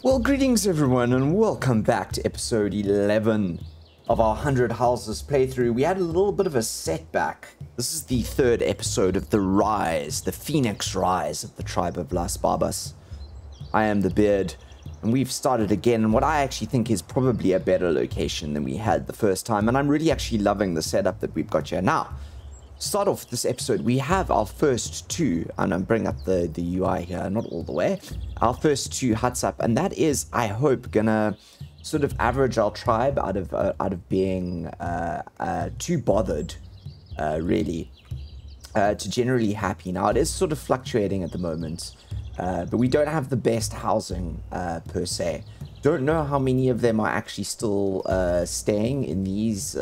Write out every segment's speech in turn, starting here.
Well, greetings everyone, and welcome back to episode 11 of our 100 Houses playthrough. We had a little bit of a setback. This is the third episode of the rise, the Phoenix Rise of the tribe of Las Barbas. I am the Beard, and we've started again in what I actually think is probably a better location than we had the first time, and I'm really actually loving the setup that we've got here. Now, to start off this episode, we have our first two, and I'm bringing up the UI here, not all the way, our first two huts up, and that is, I hope, gonna sort of average our tribe out of being too bothered, really, to generally happy. Now, it is sort of fluctuating at the moment, but we don't have the best housing per se. Don't know how many of them are actually still staying in these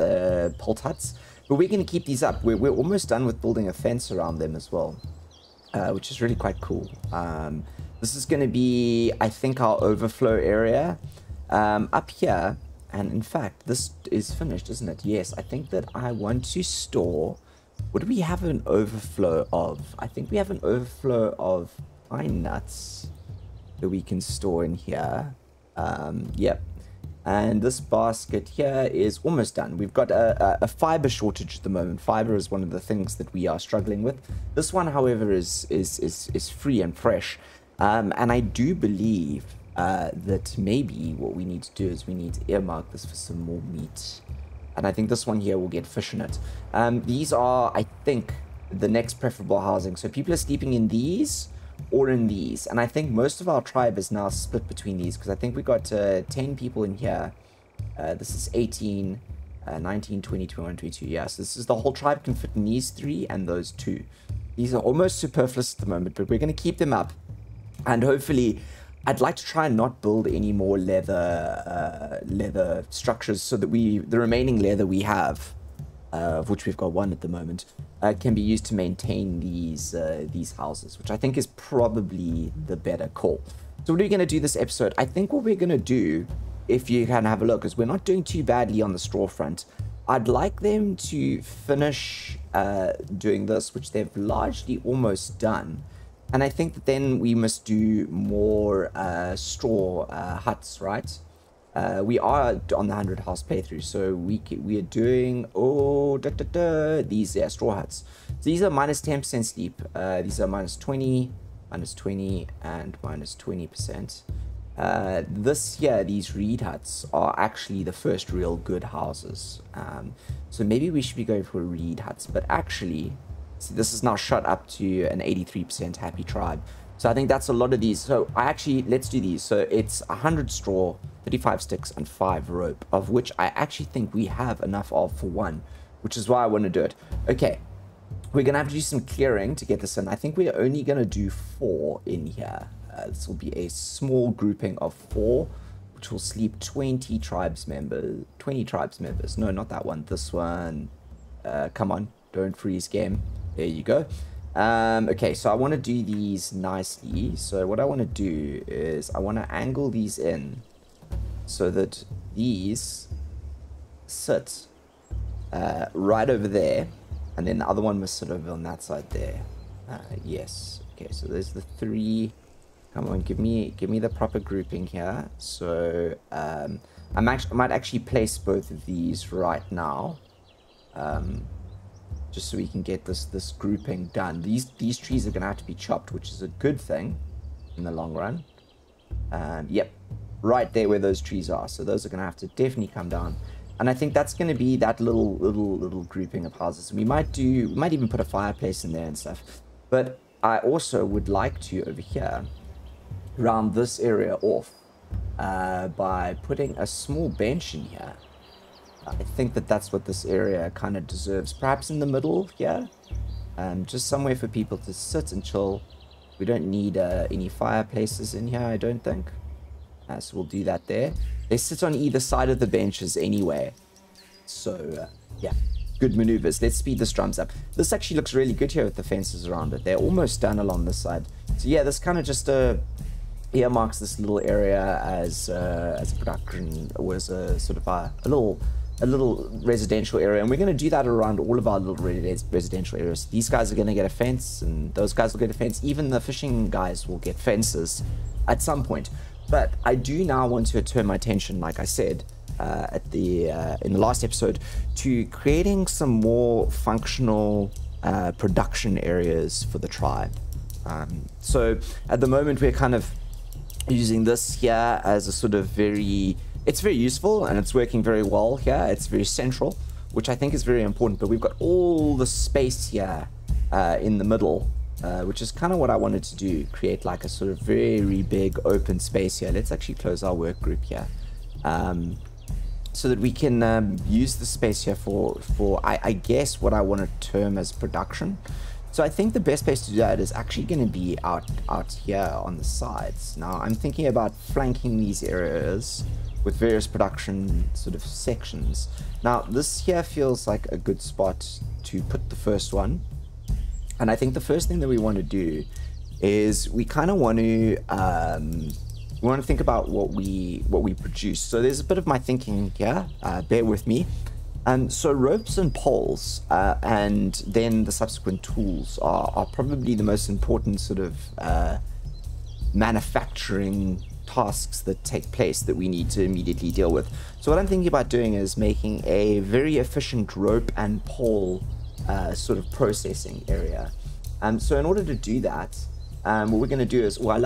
pult huts, but we're going to keep these up. We're almost done with building a fence around them as well, which is really quite cool. This is going to be, I think, our overflow area up here. And in fact, this is finished, isn't it? Yes, I think that I want to store... What do we have an overflow of? I think we have an overflow of pine nuts that we can store in here. Yep. And this basket here is almost done. We've got a fiber shortage at the moment. Fiber is one of the things that we are struggling with. This one, however, is free and fresh. And I do believe that maybe what we need to do is we need to earmark this for some more meat. And I think this one here will get fish in it. These are, I think, the next preferable housing. So people are sleeping in these or in these, and I think most of our tribe is now split between these, because I think we got 10 people in here. This is 18, 19, 20, 21, 22. Yes, this is the whole tribe can fit in these three and those two. These are almost superfluous at the moment, but we're going to keep them up, and hopefully I'd like to try and not build any more leather structures, so that the remaining leather we have, of which we've got one at the moment, can be used to maintain these houses, which I think is probably the better call. So what are we going to do this episode? I think what we're going to do, if you can have a look, is we're not doing too badly on the straw front. I'd like them to finish doing this, which they've largely almost done. And I think that then we must do more straw huts, right? We are on the 100 house playthrough, so we are doing these straw huts. So these are minus 10% sleep. These are minus 20, and minus 20%. This here, these reed huts are actually the first real good houses. So maybe we should be going for reed huts, but actually, see, this is now shot up to an 83% happy tribe. So I think that's a lot of these. So let's do these. So it's 100 straw, 35 sticks, and 5 rope, of which I actually think we have enough of for one, which is why I want to do it. Okay, we're going to have to do some clearing to get this in. I think we're only going to do 4 in here. This will be a small grouping of 4, which will sleep 20 tribes members. No, not that one. This one. Come on, don't freeze, game. There you go. Okay, so I want to do these nicely. So what I want to do is I want to angle these in so that these sit right over there, and then the other one must sit over on that side there. Yes. Okay, so there's the 3. Come on, give me the proper grouping here. So I might actually place both of these right now. Just so we can get this grouping done. These trees are going to have to be chopped, which is a good thing in the long run. Yep, right there where those trees are. So those are going to have to definitely come down. And I think that's going to be that little grouping of houses. We might even put a fireplace in there and stuff. But I also would like to, over here, round this area off by putting a small bench in here. I think that that's what this area kind of deserves. Perhaps in the middle here. Just somewhere for people to sit and chill. We don't need any fireplaces in here, I don't think. So we'll do that there. They sit on either side of the benches anyway. So, yeah. Good maneuvers. Let's speed this drums up. This actually looks really good here with the fences around it. They're almost done along this side. So, yeah, this kind of just earmarks this little area as a production, or as a sort of a little residential area, and we're going to do that around all of our little residential areas. These guys are going to get a fence, and those guys will get a fence. Even the fishing guys will get fences at some point. But I do now want to turn my attention, like I said, in the last episode, to creating some more functional production areas for the tribe. So at the moment we're kind of using this here as a sort of it's very useful and it's working very well here. It's very central, which I think is very important, but we've got all the space here in the middle, which is kind of what I wanted to do, create like a sort of very big open space here. Let's actually close our work group here, so that we can use the space here for I guess what I want to term as production. So I think the best place to do that is actually going to be out here on the sides. Now I'm thinking about flanking these areas with various production sort of sections. Now this here feels like a good spot to put the first one. And I think the first thing that we want to do is we kind of want to think about what we produce. So there's a bit of my thinking here. Bear with me. So ropes and poles, and then the subsequent tools are probably the most important sort of manufacturing tasks that take place that we need to immediately deal with. So what I'm thinking about doing is making a very efficient rope and pole sort of processing area. So in order to do that, what we're going to do is, well,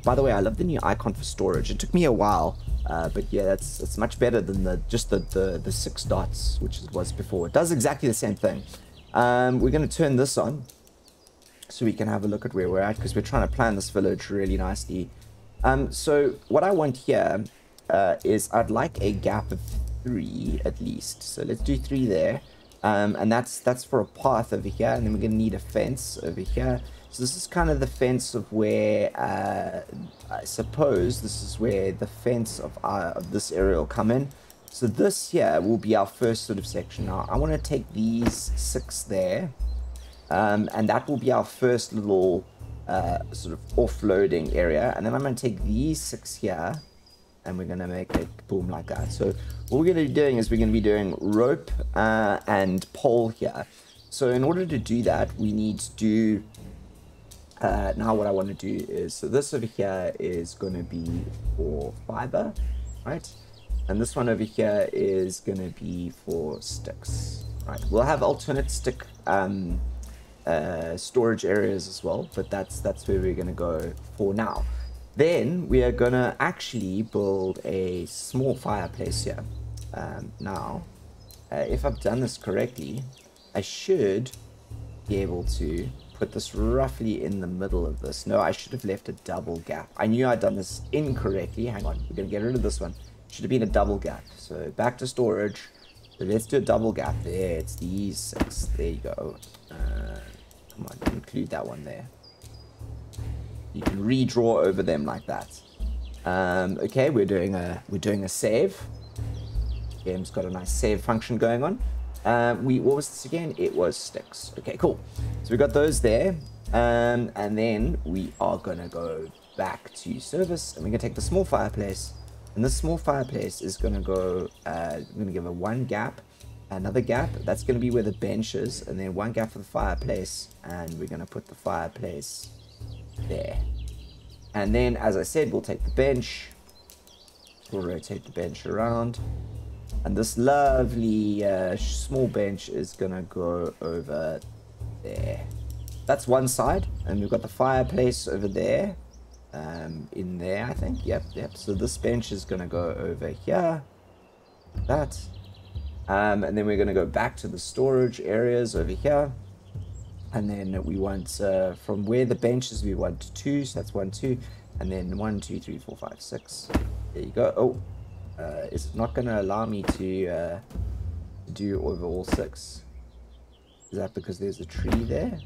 by the way, I love the new icon for storage. It took me a while, but yeah, it's much better than just the 6 dots, which it was before. It does exactly the same thing. We're going to turn this on so we can have a look at where we're at, because we're trying to plan this village really nicely. So what I want here is I'd like a gap of 3 at least. So let's do 3 there. And that's for a path over here, and then we're going to need a fence over here. So this is kind of the fence of where, I suppose this is where the fence of this area will come in. So this here will be our first sort of section. Now I want to take these 6 there, and that will be our first little sort of offloading area. And then I'm going to take these 6 here, and we're going to make it boom like that. So what we're going to be doing is we're going to be doing rope and pole here. So in order to do that, we need to do now what I want to do is, so this over here is going to be for fiber, right? And this one over here is going to be for sticks, right? We'll have alternate stick storage areas as well, but that's where we're going to go for now. Then we are going to actually build a small fireplace here. Now, if I've done this correctly, I should be able to put this roughly in the middle of this. No, I should have left a double gap. I knew I'd done this incorrectly. Hang on, we're going to get rid of this one. Should have been a double gap. So back to storage. So let's do a double gap there. It's these 6. There you go. Come on, include that one there. You can redraw over them like that. Okay, we're doing a save. Game's got a nice save function going on. What was this again? It was sticks. Okay, cool. So we got those there, and then we are gonna go back to service, and we're gonna take the small fireplace, and this small fireplace is gonna go. I'm gonna give it 1 gap, another gap. That's gonna be where the bench is, and then 1 gap for the fireplace, and we're gonna put the fireplace there. And then, as I said, we'll take the bench. We'll rotate the bench around. And this lovely small bench is going to go over there. That's one side. And we've got the fireplace over there. In there, I think. Yep. So this bench is going to go over here. Like that. And then we're going to go back to the storage areas over here. And then we want, from where the bench is, we want 2. So that's 1, 2. And then 1, 2, 3, 4, 5, 6. There you go. Oh. Is it not going to allow me to do over all 6? Is that because there's a tree there?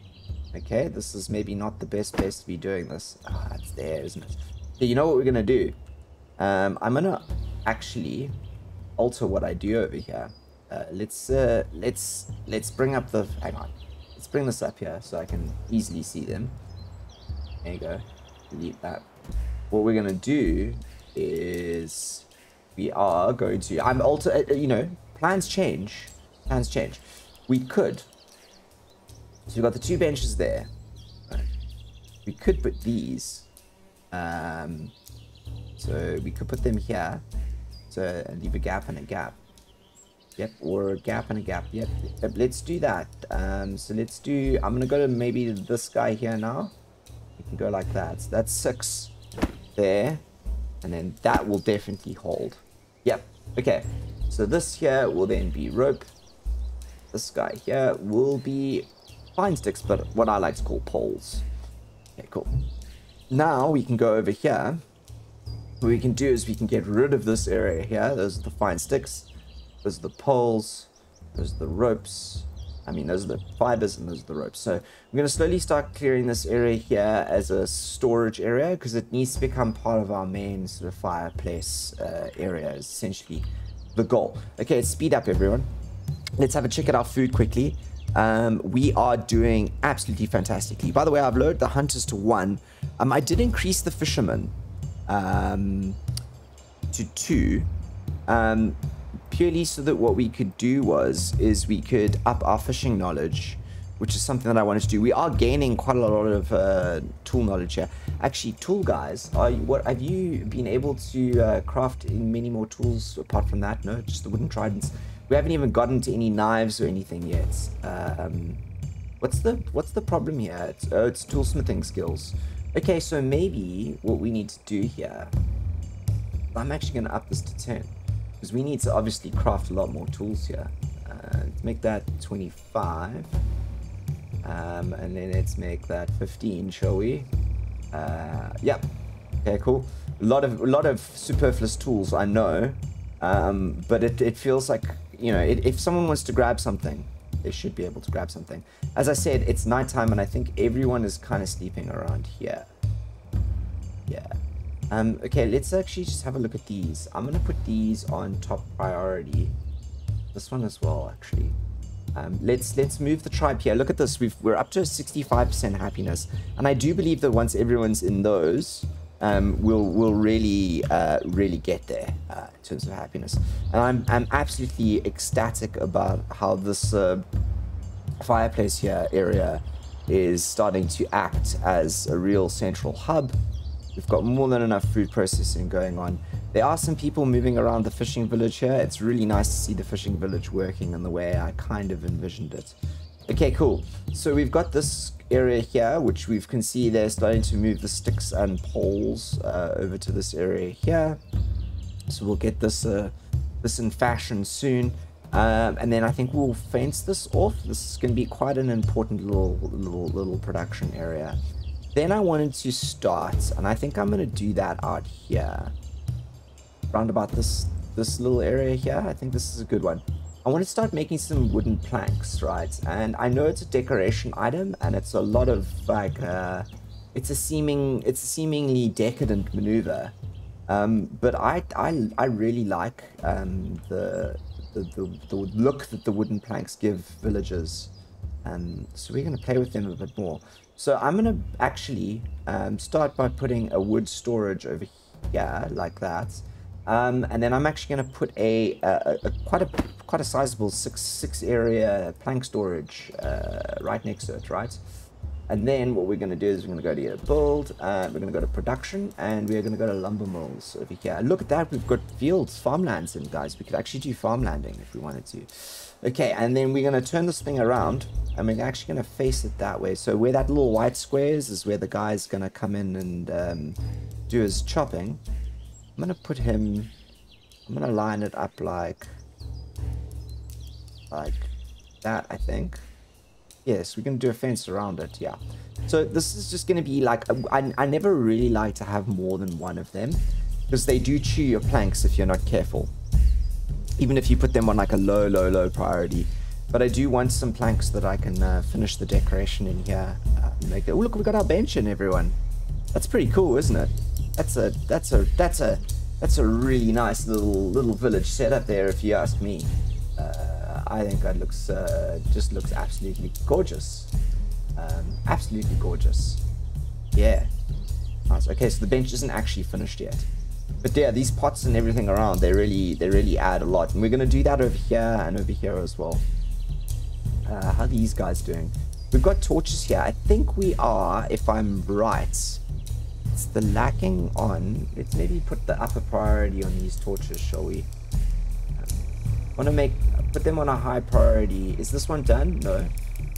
Okay, this is maybe not the best place to be doing this. Ah, it's there, isn't it? So you know what we're going to do? I'm going to actually alter what I do over here. Let's bring up the... Hang on. Let's bring this up here so I can easily see them. There you go. Delete that. What we're going to do is... We are going to... plans change. We could... So we've got the 2 benches there. Right. We could put these... So we could put them here. So leave a gap and a gap. Yep, or a gap and a gap. Yep, let's do that. So let's do, I'm gonna go to maybe this guy here now. We can go like that. So that's 6 there, and then that will definitely hold. Yep. Okay, so this here will then be rope. This guy here will be pine sticks, but what I like to call poles. Okay, cool. Now we can go over here. What we can do is we can get rid of this area here. Those are the fine sticks. Those are the poles. Those are the ropes. I mean, those are the fibers and those are the ropes. So we're going to slowly start clearing this area here as a storage area, because it needs to become part of our main sort of fireplace area, is essentially the goal. Okay, let's speed up, everyone. Let's have a check at our food quickly. We are doing absolutely fantastically. By the way, I've lowered the hunters to 1. I did increase the fishermen to 2. Purely so that what we could do is we could up our fishing knowledge, which is something that I wanted to do. We are gaining quite a lot of tool knowledge here. Actually, tool guys, what have you been able to craft in many more tools apart from that? No, just the wooden tridents. We haven't even gotten to any knives or anything yet. What's the problem here? It's toolsmithing skills. Okay, so maybe what we need to do here, I'm actually going to up this to 10. Because we need to obviously craft a lot more tools here. Let's make that 25. And then let's make that 15, shall we? Yep. Okay, cool. A lot of superfluous tools, I know. But it feels like, you know, if someone wants to grab something, they should be able to grab something. As I said, it's nighttime, and I think everyone is kind of sleeping around here. Yeah. Okay, let's actually just have a look at these. I'm gonna put these on top priority. This one as well, actually. Let's move the tribe here. Look at this. We're up to 65% happiness, and I do believe that once everyone's in those, we'll really get there in terms of happiness. And I'm absolutely ecstatic about how this fireplace here area is starting to act as a real central hub. We've got more than enough food processing going on. There are some people moving around the fishing village here. It's really nice to see the fishing village working in the way I kind of envisioned it. Okay, cool. So we've got this area here, which we can see they're starting to move the sticks and poles over to this area here. So we'll get this in fashion soon. And then I think we'll fence this off. This is going to be quite an important little production area. Then I wanted to start, and I think I'm going to do that out here. Round about this little area here. I think this is a good one. I want to start making some wooden planks, right? And I know it's a decoration item, and it's a lot of like, it's a seemingly decadent maneuver. But I really like the look that the wooden planks give villagers. So we're going to play with them a bit more. So I'm going to actually start by putting a wood storage over here like that. And then I'm actually going to put quite a sizable six area plank storage right next to it, right? And then what we're going to do is we're going to go to build, we're going to go to production, and we're going to go to lumber mills over here. Look at that, we've got fields, farmlands in, guys. We could actually do farmlanding if we wanted to. Okay, and then we're going to turn this thing around, and we're actually going to face it that way. So where that little white square is where the guy's going to come in and do his chopping. I'm going to put him, I'm going to line it up like that, I think. Yes, we're going to do a fence around it, yeah. So this is just going to be like, I never really like to have more than one of them, because they do chew your planks if you're not careful. Even if you put them on like a low priority. But I do want some planks that I can finish the decoration in here. Make it. Oh, look, we got our bench in, everyone. That's pretty cool, isn't it? That's a really nice little village setup there, if you ask me. I think that just looks absolutely gorgeous. Absolutely gorgeous. Yeah. Nice. Okay, so the bench isn't actually finished yet. But yeah, these pots and everything around, they really add a lot. And we're going to do that over here and over here as well. How are these guys doing? We've got torches here. I think we are, if I'm right, What's the lacking on? Let's maybe put the upper priority on these torches, shall we? Want to put them on a high priority. Is this one done? No.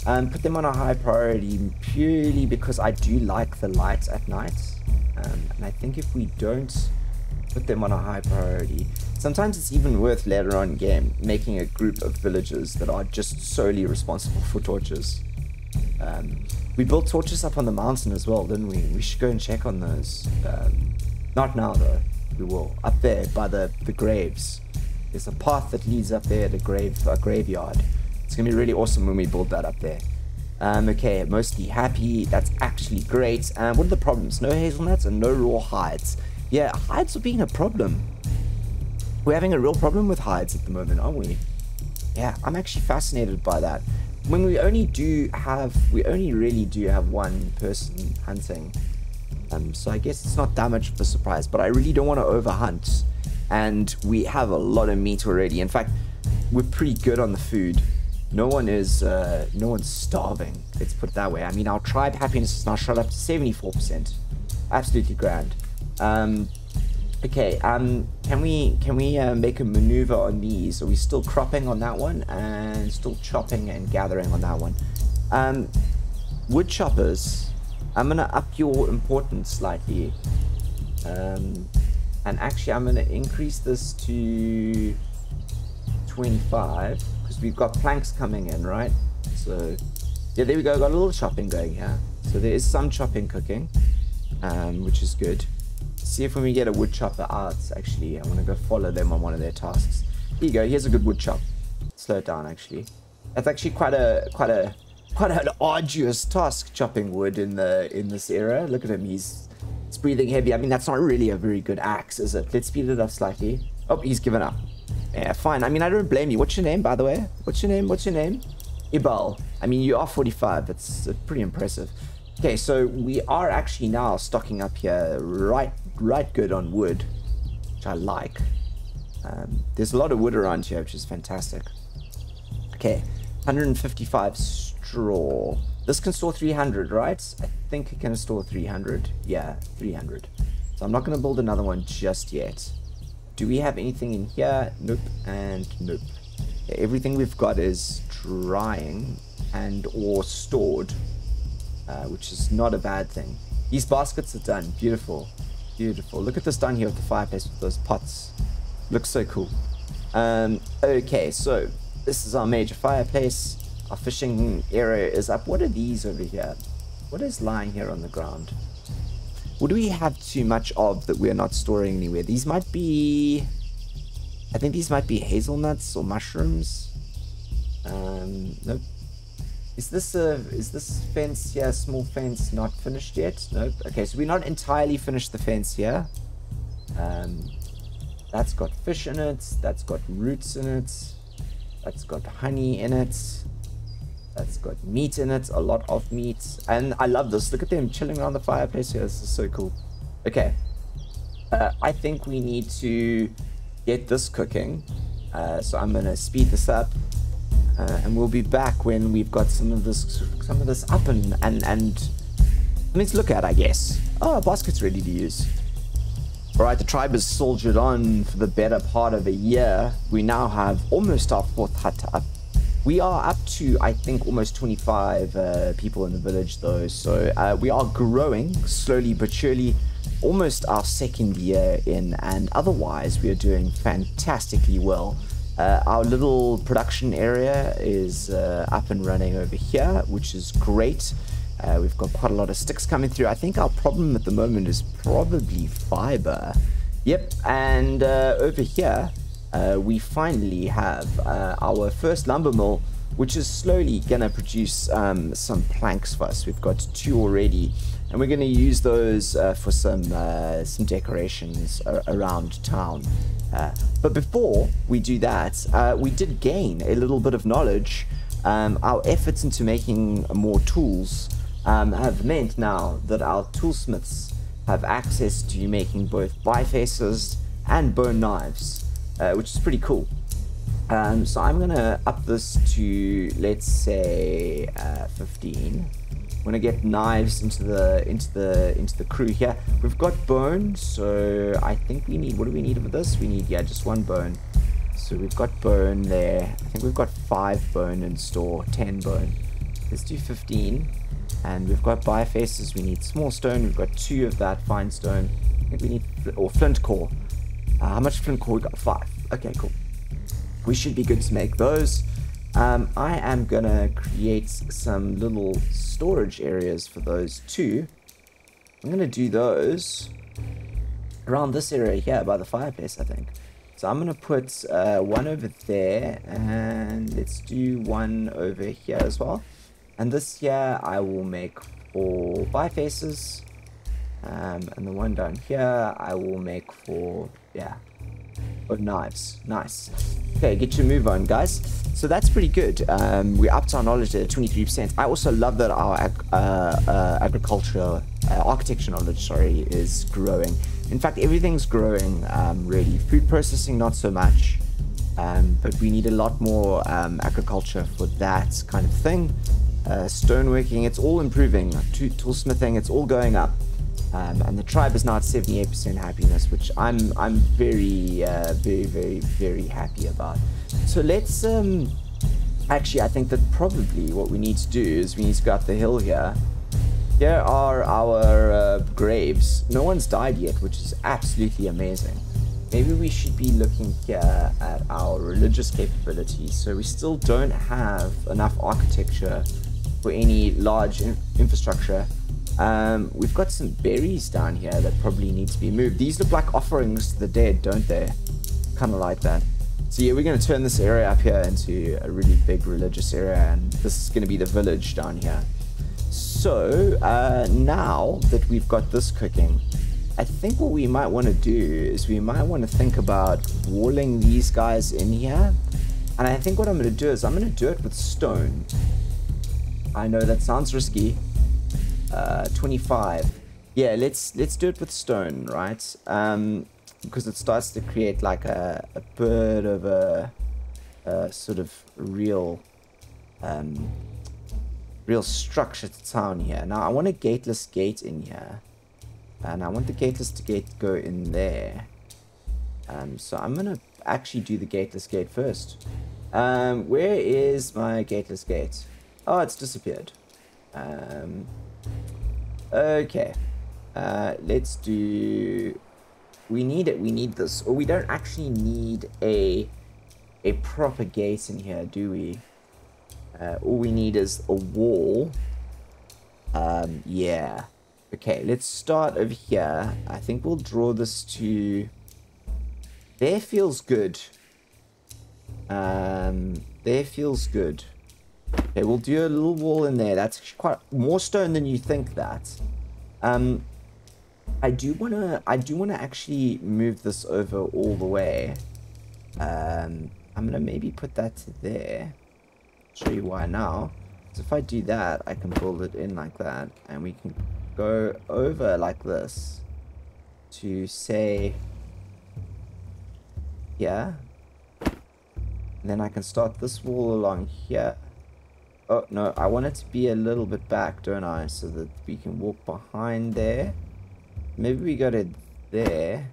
Put them on a high priority purely because I do like the light at night. And I think if we don't put them on a high priority, sometimes it's even worth later on in game making a group of villagers that are just solely responsible for torches. We built torches up on the mountain as well, didn't we? We should go and check on those. Not now though. We will. Up there by the graves. There's a path that leads up there to graveyard. It's gonna be really awesome when we build that up there. Okay, mostly happy. That's actually great. What are the problems? No hazelnuts and no raw hides. Yeah, hides are being a problem. We're having a real problem with hides at the moment, aren't we? Yeah, I'm actually fascinated by that. When we only really do have one person hunting. So I guess it's not that much of a surprise, but I really don't want to overhunt. And we have a lot of meat already. In fact, we're pretty good on the food. No one's starving. Let's put it that way. I mean, our tribe happiness is now shot up to 74%. Absolutely grand. Okay. Can we make a maneuver on these? Are we still cropping on that one and still chopping and gathering on that one? Wood choppers. I'm gonna up your importance slightly. And actually, I'm going to increase this to 25 because we've got planks coming in, right? So, yeah, there we go. Got a little chopping going here. So there is some chopping cooking, which is good. See if when we get a wood chopper out, actually, I want to go follow them on one of their tasks. Here you go. Here's a good wood chop. Slow it down, actually. That's actually quite an arduous task, chopping wood in this era. Look at him. It's breathing heavy. I mean, that's not really a very good axe, is it? Let's speed it up slightly. Oh, he's given up. Yeah, fine. I mean, I don't blame you. What's your name, by the way? What's your name? Ibal. I mean, you are 45. That's pretty impressive. Okay, so we are actually now stocking up here right good on wood, which I like. There's a lot of wood around here, which is fantastic. Okay, 155 straw. This can store 300, right? I think it can store 300. Yeah, 300. So I'm not going to build another one just yet. Do we have anything in here? Nope, and nope. Yeah, everything we've got is drying and or stored, which is not a bad thing. These baskets are done. Beautiful. Beautiful. Look at this down here with the fireplace with those pots. Looks so cool. Okay, so this is our major fireplace. Our fishing area is up. What are these over here? What is lying here on the ground? What do we have too much of that we're not storing anywhere? These might be... I think these might be hazelnuts or mushrooms. Nope. Is this fence here, small fence, not finished yet? Nope. Okay, so we're not entirely finished the fence here. That's got fish in it. That's got roots in it. That's got honey in it. That's got meat in it, a lot of meat. And I love this. Look at them chilling around the fireplace here. This is so cool. Okay. I think we need to get this cooking. So I'm going to speed this up. And we'll be back when we've got some of this up and let's look at, I guess. Oh, our basket's ready to use. Alright, the tribe has soldiered on for the better part of a year. We now have almost our 4th hut up. We are up to, I think, almost 25 people in the village, though. So we are growing slowly but surely. Almost our 2nd year in, and otherwise we are doing fantastically well. Our little production area is up and running over here, which is great. We've got quite a lot of sticks coming through. I think our problem at the moment is probably fiber. Yep, and over here we finally have our first lumber mill, which is slowly gonna produce some planks for us. We've got 2 already, and we're gonna use those for some decorations around town. But before we do that, we did gain a little bit of knowledge. Our efforts into making more tools have meant now that our toolsmiths have access to making both bifaces and bone knives, which is pretty cool. So I'm gonna up this to, let's say, 15. Want to get knives into the crew here. We've got bone, so I think we need, what do we need for this? We need, yeah, just 1 bone. So we've got bone there. I think we've got 5 bone in store, 10 bone. Let's do 15. And we've got bifaces. We need small stone. We've got 2 of that fine stone. I think we need, or flint core. How much flint core? We got 5. Okay, cool. We should be good to make those. I am gonna create some little storage areas for those 2. I'm gonna do those around this area here by the fireplace, I think. So I'm gonna put 1 over there, and let's do 1 over here as well. And this here I will make for bifaces, and the one down here I will make for, yeah, for knives. Nice. Okay, get your move on, guys. So that's pretty good. We upped our knowledge at 23%. I also love that our architecture knowledge, sorry, is growing. In fact, everything's growing, really. Food processing, not so much. But we need a lot more agriculture for that kind of thing. Stoneworking, it's all improving. Toolsmithing, it's all going up. And the tribe is now at 78% happiness, which I'm very, very happy about. So let's, actually, I think that probably what we need to do is we need to go up the hill here. Here are our graves. No one's died yet, which is absolutely amazing. Maybe we should be looking here at our religious capabilities. So we still don't have enough architecture for any large infrastructure. We've got some berries down here that probably need to be moved. These look like offerings to the dead, don't they? Kind of like that. So yeah, we're going to turn this area up here into a really big religious area, and this is going to be the village down here. So now that we've got this cooking, I think what we might want to do is we might want to think about walling these guys in here. And I think what I'm going to do is I'm going to do it with stone. I know that sounds risky. 25. Yeah, let's do it with stone, right? Because it starts to create like a bit of a sort of real structure to town here. Now I want a gateless gate in here, and I want the gateless gate to go in there. So I'm gonna actually do the gateless gate first. Where is my gateless gate? Oh, it's disappeared. Okay, let's do, we need this, or we don't actually need a proper gate in here, do we? All we need is a wall. Yeah. Okay, let's start over here. I think we'll draw this to, there feels good. There feels good. Okay, we'll do a little wall in there. That's quite more stone than you think that. I do wanna actually move this over all the way. I'm gonna maybe put that to there. Show you why now. So if I do that, I can build it in like that, and we can go over like this to say, yeah. And then I can start this wall along here. Oh, no, I want it to be a little bit back, don't I? So that we can walk behind there. Maybe we go to there.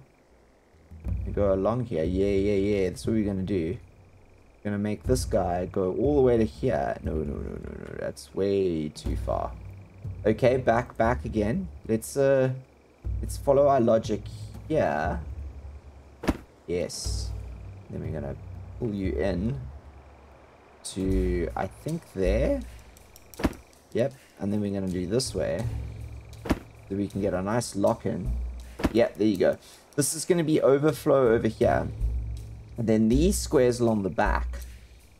We go along here. Yeah. That's what we're going to do. We're going to make this guy go all the way to here. No. That's way too far. Okay, back again. Let's follow our logic here. Yes. Then we're going to pull you in to, I think, there. Yep. And then we're going to do this way so we can get a nice lock in. Yep, there you go. This is going to be overflow over here. And then these squares along the back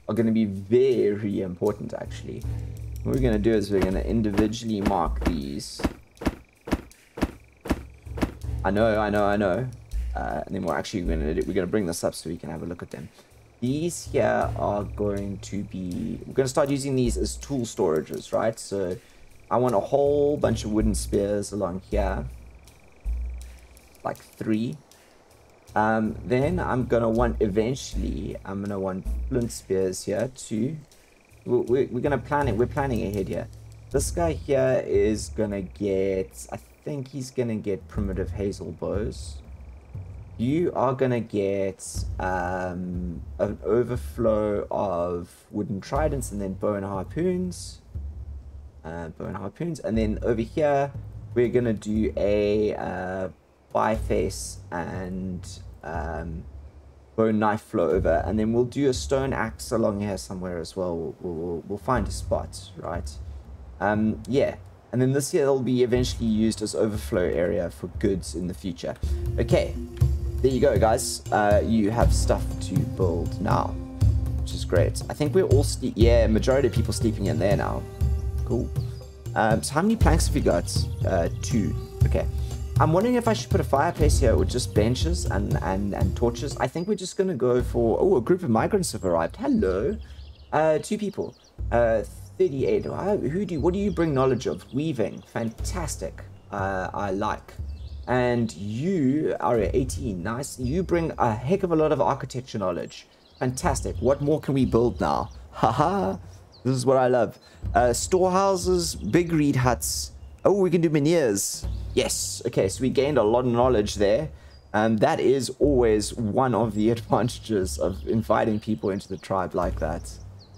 are going to be very important, actually. What we're going to do is we're going to individually mark these. I know. And then we're going to bring this up so we can have a look at them. These here are going to be, we're going to start using these as tool storages, right? So I want a whole bunch of wooden spears along here, like 3. Then I'm going to want, eventually, I'm going to want flint spears here too. We're going to plan it. We're planning ahead here. This guy here is gonna get, I think he's gonna get primitive hazel bows. You are gonna get an overflow of wooden tridents and then bow and harpoons. And then over here we're gonna do a biface and bone knife flow over, and then we'll do a stone axe along here somewhere as well. We'll find a spot, right? Yeah, and then this here will be eventually used as overflow area for goods in the future. Okay, there you go, guys. You have stuff to build now, which is great. I think we're all yeah, majority of people sleeping in there now. Cool. So how many planks have we got? 2. Okay. I'm wondering if I should put a fireplace here with just benches and torches. I think we're just going to go for... Oh, a group of migrants have arrived. Hello. 2 people. 38. What do you bring knowledge of? Weaving. Fantastic. I like. And you are 18. Nice. You bring a heck of a lot of architecture knowledge. Fantastic. What more can we build now? Haha. This is what I love. Storehouses, big reed huts. Oh, we can do menhirs. Yes. Okay, so we gained a lot of knowledge there. That is always one of the advantages of inviting people into the tribe like that.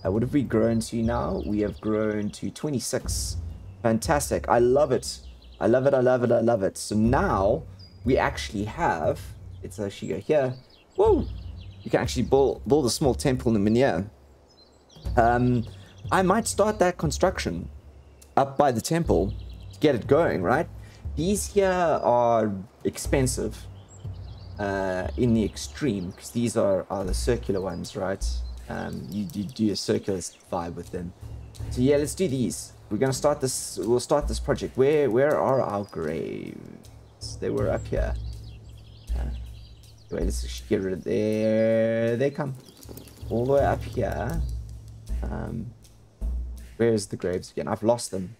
What have we grown to now? We have grown to 26. Fantastic. I love it. I love it. I love it. I love it. So now we actually have... Let's actually go here. Whoa! You can actually build a small temple in the menhir. I might start that construction up by the temple to get it going, right? These here are expensive in the extreme, because these are the circular ones, right? You do a circular vibe with them. So yeah, let's do these. We're gonna start this. We'll start this project. Where are our graves? They were up here. Wait, let's just get rid of there. They come all the way up here. Where's the graves again? I've lost them.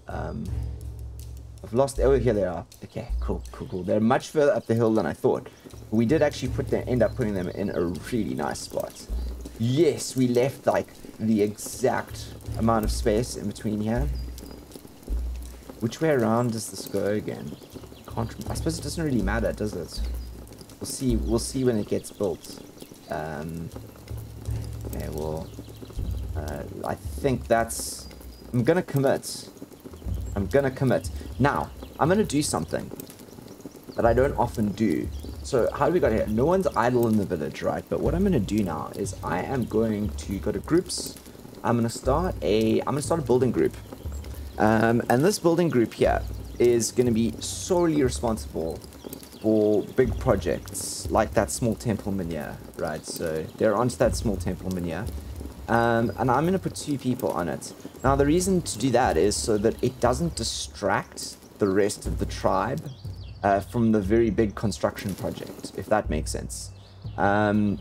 I've lost... Oh, here they are. Okay, cool. They're much further up the hill than I thought. We did actually end up putting them in a really nice spot. Yes, we left like the exact amount of space in between here. Which way around does this go again? I suppose it doesn't really matter, does it? We'll see when it gets built. Okay, well... I think that's... I'm gonna commit. Now, I'm gonna do something that I don't often do. So, how do we got here? No one's idle in the village, right? But what I'm gonna do now is I am going to go to groups. I'm gonna start a building group. And this building group here is gonna be solely responsible for big projects like that small temple menhir, right? So, they're onto that small temple menhir. And I'm going to put 2 people on it. Now, the reason to do that is so that it doesn't distract the rest of the tribe from the very big construction project, if that makes sense. In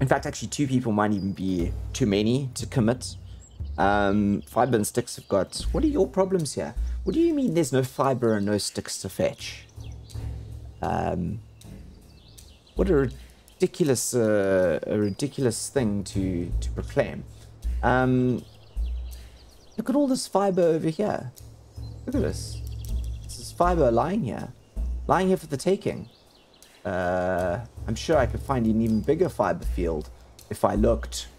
fact, actually, 2 people might even be too many to commit. Fiber and sticks have got... What are your problems here? What do you mean there's no fiber and no sticks to fetch? What a ridiculous thing to proclaim. Look at all this fiber over here. Look at this. This is fiber lying here for the taking. I'm sure I could find an even bigger fiber field if I looked.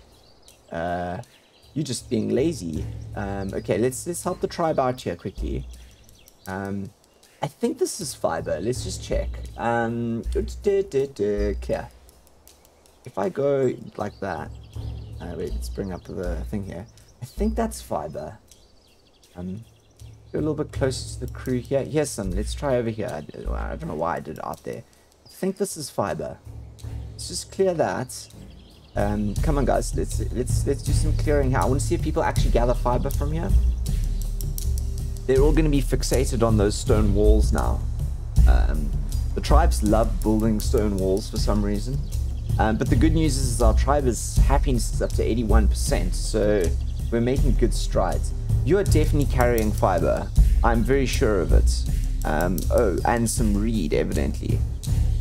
You just being lazy. Okay, let's help the tribe out here quickly. I think this is fiber. Let's just check. Clear. If I go like that, wait, let's bring up the thing here. I think that's fiber. Go a little bit closer to the crew here. Here's some. Let's try over here. I don't know why I did it out there. I think this is fiber. Let's just clear that. Come on, guys. Let's do some clearing here. I want to see if people actually gather fiber from here. They're all going to be fixated on those stone walls now. The tribes love building stone walls for some reason. But the good news is our tribe is happiness is up to 81%, so we're making good strides. You are definitely carrying fiber. I'm very sure of it. Oh, and some reed, evidently.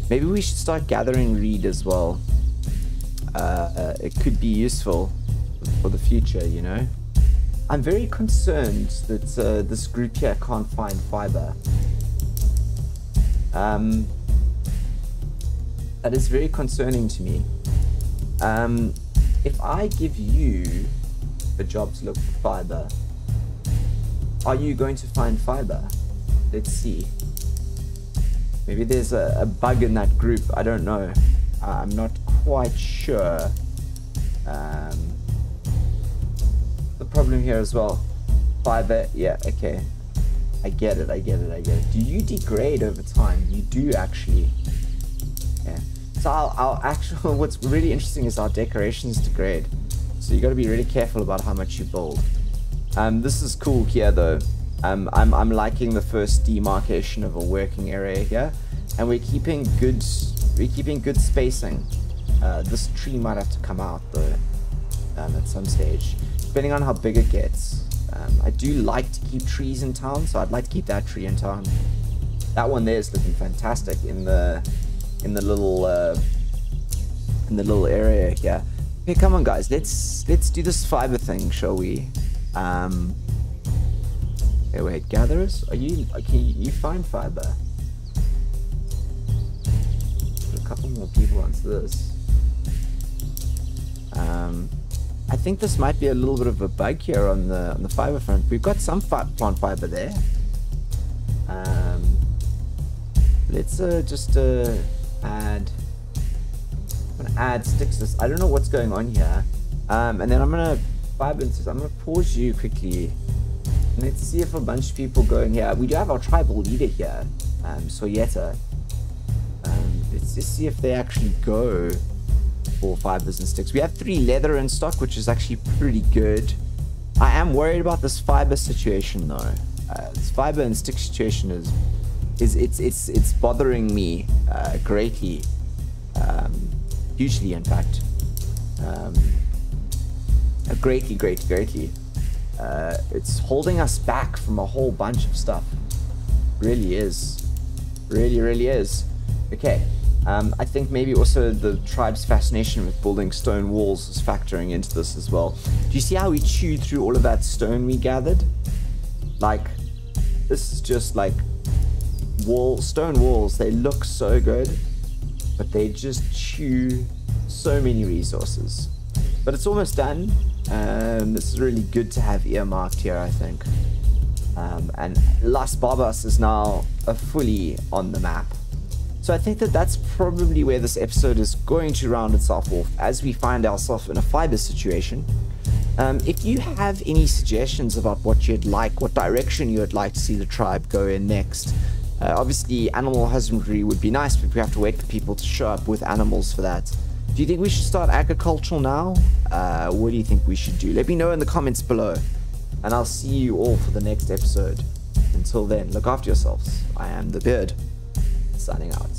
Maybe we should start gathering reed as well. It could be useful for the future, you know? I'm very concerned that this group here can't find fiber. That is very concerning to me. If I give you a job to look for fiber, are you going to find fiber? Let's see. Maybe there's a bug in that group. I don't know. I'm not quite sure. The problem here as well. Fiber, yeah, okay. I get it. Do you degrade over time? You do actually. Yeah. So our actual, what's really interesting is our decorations degrade. So you got to be really careful about how much you build. This is cool here though. I'm liking the first demarcation of a working area here, and we're keeping good spacing. This tree might have to come out though, at some stage, depending on how big it gets. I do like to keep trees in town, so I'd like to keep that tree in town. That one there is looking fantastic in the little area here. Okay, come on guys, let's do this fiber thing, shall we? Okay, wait, gatherers, can you find fiber? Put a couple more people onto this. I think this might be a little bit of a bug here on the fiber front. We've got some plant fiber there. Let's just add. I'm gonna add sticks. I don't know what's going on here. And then I'm gonna pause you quickly. And let's see if a bunch of people go in here. We do have our tribal leader here, Soyeta. Let's just see if they actually go for fibers and sticks. We have 3 leather in stock, which is actually pretty good. I am worried about this fiber situation though. This fiber and stick situation it's bothering me greatly, hugely in fact. Greatly. It's holding us back from a whole bunch of stuff. Really is. Really is. Okay. I think maybe also the tribe's fascination with building stone walls is factoring into this as well. Do you see how we chewed through all of that stone we gathered? Like, this is just like stone walls. They look so good, but they just chew so many resources. But it's almost done. This is really good to have earmarked here, I think. And Las Barbas is now fully on the map. So I think that's probably where this episode is going to round itself off, as we find ourselves in a fiber situation. If you have any suggestions about what direction you'd like to see the tribe go in next, obviously animal husbandry would be nice, but we have to wait for people to show up with animals for that. Do you think we should start agricultural now? What do you think we should do? Let me know in the comments below, and I'll see you all for the next episode. Until then, look after yourselves. I am the Beard, signing out.